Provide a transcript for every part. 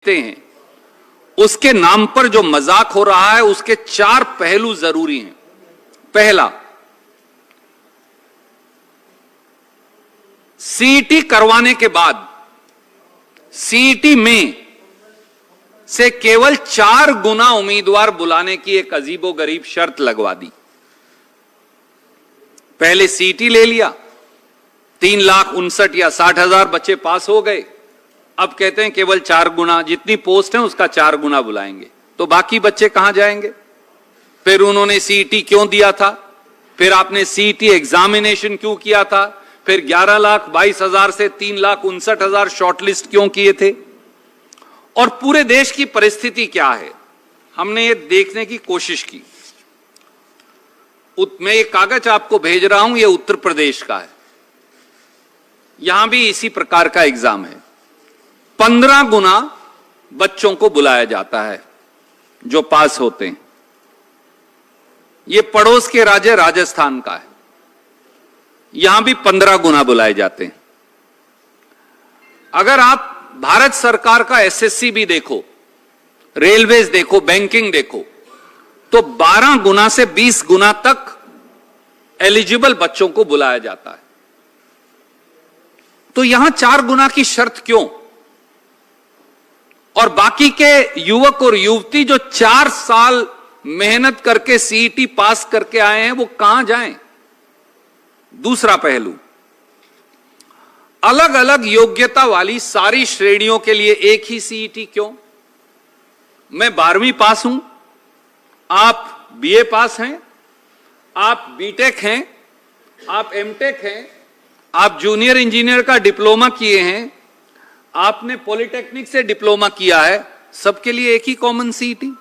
हैं उसके नाम पर जो मजाक हो रहा है उसके 4 पहलू जरूरी हैं। पहला, सीईटी करवाने के बाद सीईटी में से केवल 4 गुना उम्मीदवार बुलाने की एक अजीबोगरीब शर्त लगवा दी। पहले सीईटी ले लिया, 3,59,000 या 60,000 बच्चे पास हो गए। अब कहते हैं केवल 4 गुना, जितनी पोस्ट है उसका 4 गुना बुलाएंगे, तो बाकी बच्चे कहां जाएंगे? फिर उन्होंने सीईटी क्यों दिया था? फिर आपने सीईटी एग्जामिनेशन क्यों किया था? फिर 11,22,000 से 3,59,000 शॉर्टलिस्ट क्यों किए थे? और पूरे देश की परिस्थिति क्या है, हमने ये देखने की कोशिश की। मैं ये कागज आपको भेज रहा हूं, ये उत्तर प्रदेश का है। यहां भी इसी प्रकार का एग्जाम है। 15 गुना बच्चों को बुलाया जाता है जो पास होते हैं। यह पड़ोस के राज्य राजस्थान का है, यहां भी 15 गुना बुलाए जाते हैं। अगर आप भारत सरकार का एसएससी भी देखो, रेलवेज देखो, बैंकिंग देखो, तो 12 गुना से 20 गुना तक एलिजिबल बच्चों को बुलाया जाता है। तो यहां 4 गुना की शर्त क्यों? और बाकी के युवक और युवती जो 4 साल मेहनत करके सीईटी पास करके आए हैं, वो कहां जाएं? दूसरा पहलू, अलग अलग योग्यता वाली सारी श्रेणियों के लिए एक ही सीईटी क्यों? मैं 12वीं पास हूं, आप बीए पास हैं, आप बीटेक हैं, आप एमटेक हैं, आप जूनियर इंजीनियर का डिप्लोमा किए हैं, आपने पॉलिटेक्निक से डिप्लोमा किया है, सबके लिए एक ही कॉमन सीईटी।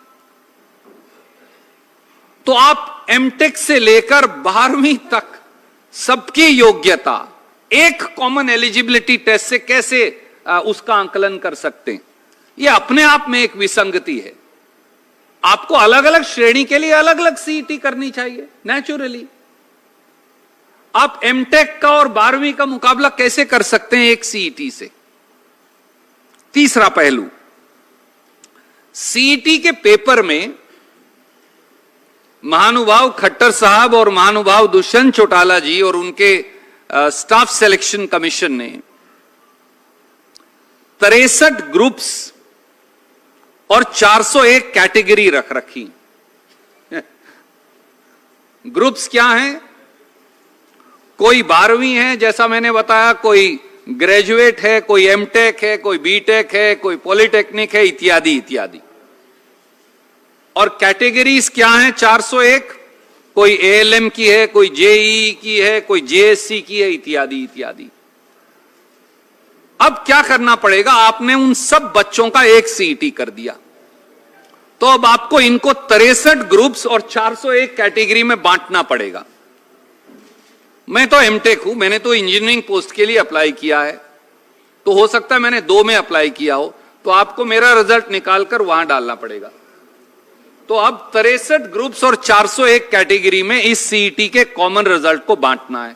तो आप एमटेक से लेकर 12वीं तक सबकी योग्यता एक कॉमन एलिजिबिलिटी टेस्ट से कैसे उसका आंकलन कर सकते हैं? यह अपने आप में एक विसंगति है। आपको अलग अलग श्रेणी के लिए अलग अलग सीईटी करनी चाहिए नेचुरली। आप एमटेक का और 12वीं का मुकाबला कैसे कर सकते हैं एक सीईटी से? तीसरा पहलू, सीईटी के पेपर में महानुभाव खट्टर साहब और महानुभाव दुष्यंत चौटाला जी और उनके स्टाफ सिलेक्शन कमीशन ने 63 ग्रुप्स और 401 कैटेगरी रख रखी। ग्रुप्स क्या हैं? कोई 12वीं है जैसा मैंने बताया, कोई ग्रेजुएट है, कोई एमटेक है, कोई बीटेक है, कोई पॉलिटेक्निक है, इत्यादि इत्यादि। और कैटेगरीज क्या हैं? 401, कोई एएलएम की है, कोई जेईई की है, कोई जेएससी की है, इत्यादि इत्यादि। अब क्या करना पड़ेगा? आपने उन सब बच्चों का एक सीईटी कर दिया, तो अब आपको इनको 63 ग्रुप्स और 401 कैटेगरी में बांटना पड़ेगा। मैं तो एमटेक हूं, मैंने तो इंजीनियरिंग पोस्ट के लिए अप्लाई किया है, तो हो सकता है मैंने 2 में अप्लाई किया हो, तो आपको मेरा रिजल्ट निकालकर वहां डालना पड़ेगा। तो अब 63 ग्रुप्स और 401 कैटेगरी में इस सीईटी के कॉमन रिजल्ट को बांटना है।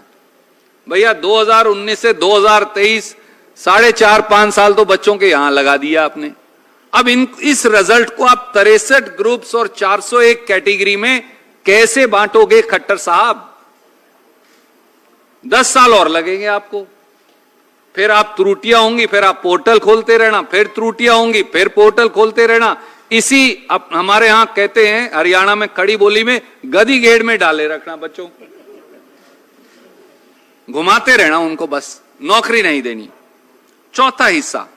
भैया 2019 से 2023 4.5 साल तो बच्चों के यहां लगा दिया आपने। अब इस रिजल्ट को आप 63 ग्रुप्स और 401 कैटेगरी में कैसे बांटोगे खट्टर साहब? 10 साल और लगेंगे आपको। फिर आप त्रुटियां होंगी, फिर आप पोर्टल खोलते रहना, फिर त्रुटियां होंगी, फिर पोर्टल खोलते रहना। इसी हमारे यहां कहते हैं हरियाणा में खड़ी बोली में, गधी गेड़ में डाले रखना बच्चों को, घुमाते रहना उनको, बस नौकरी नहीं देनी। चौथा हिस्सा,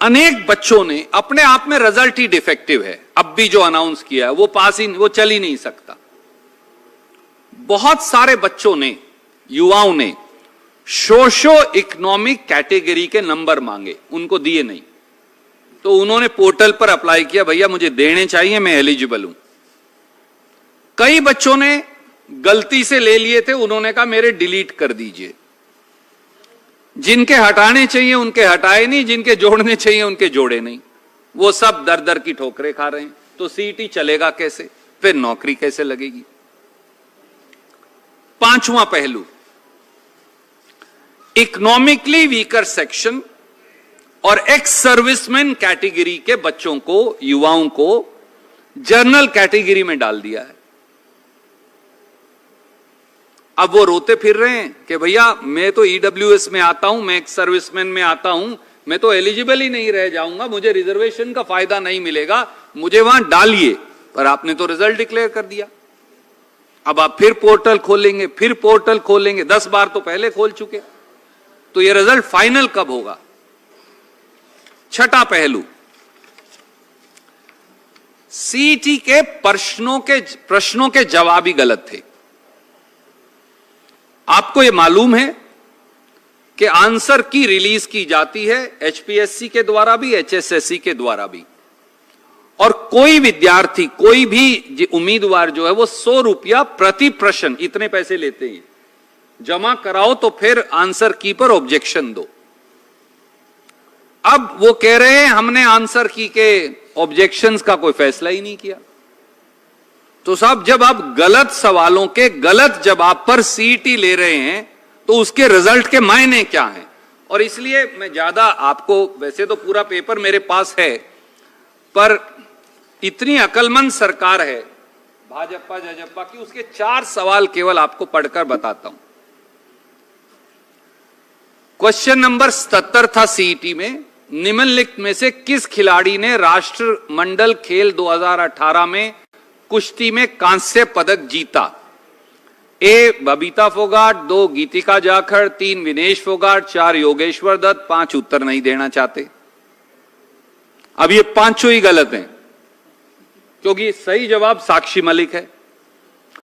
अनेक बच्चों ने अपने आप में रिजल्ट ही डिफेक्टिव है, अब भी जो अनाउंस किया है वो पास ही, वो चल ही नहीं सकता। बहुत सारे बच्चों ने, युवाओं ने सोशो इकोनॉमिक कैटेगरी के नंबर मांगे, उनको दिए नहीं, तो उन्होंने पोर्टल पर अप्लाई किया, भैया मुझे देने चाहिए, मैं एलिजिबल हूं। कई बच्चों ने गलती से ले लिए थे, उन्होंने कहा मेरे डिलीट कर दीजिए। जिनके हटाने चाहिए उनके हटाए नहीं, जिनके जोड़ने चाहिए उनके जोड़े नहीं। वो सब दर दर की ठोकरें खा रहे हैं। तो सीईटी चलेगा कैसे? फिर नौकरी कैसे लगेगी? 5वां पहलू, इकोनॉमिकली वीकर सेक्शन और एक्स सर्विसमैन कैटेगरी के बच्चों को, युवाओं को जर्नल कैटेगरी में डाल दिया है। अब वो रोते फिर रहे हैं कि भैया मैं तो ईडब्ल्यूएस में आता हूं, मैं एक्स सर्विसमैन में आता हूं, मैं तो एलिजिबल ही नहीं रह जाऊंगा, मुझे रिजर्वेशन का फायदा नहीं मिलेगा, मुझे वहां डालिए। पर आपने तो रिजल्ट डिक्लेयर कर दिया। अब आप फिर पोर्टल खोलेंगे, फिर पोर्टल खोलेंगे, 10 बार तो पहले खोल चुके। तो ये रिजल्ट फाइनल कब होगा? छठा पहलू, सीईटी के प्रश्नों के जवाब ही गलत थे। आपको यह मालूम है कि आंसर की रिलीज की जाती है एचपीएससी के द्वारा भी, एचएसएससी के द्वारा भी, और कोई विद्यार्थी, कोई भी उम्मीदवार जो है वो 100 रुपया प्रति प्रश्न, इतने पैसे लेते हैं, जमा कराओ तो फिर आंसर की पर ऑब्जेक्शन दो। अब वो कह रहे हैं हमने आंसर की के ऑब्जेक्शंस का कोई फैसला ही नहीं किया। तो साहब, जब आप गलत सवालों के गलत जवाब पर सीईटी ले रहे हैं तो उसके रिजल्ट के मायने क्या हैं? और इसलिए मैं ज्यादा आपको, वैसे तो पूरा पेपर मेरे पास है, पर इतनी अकलमंद सरकार है भाजपा जजपा की, उसके 4 सवाल केवल आपको पढ़कर बताता हूं। क्वेश्चन नंबर 77 था सीईटी में, निम्नलिखित में से किस खिलाड़ी ने राष्ट्रमंडल खेल 2018 में कुश्ती में कांस्य पदक जीता? ए बबीता फोगाट, 2 गीतिका जाखड़, 3 विनेश फोगाट, 4 योगेश्वर दत्त, 5 उत्तर नहीं देना चाहते। अब ये 5 ही गलत हैं, क्योंकि सही जवाब साक्षी मलिक है।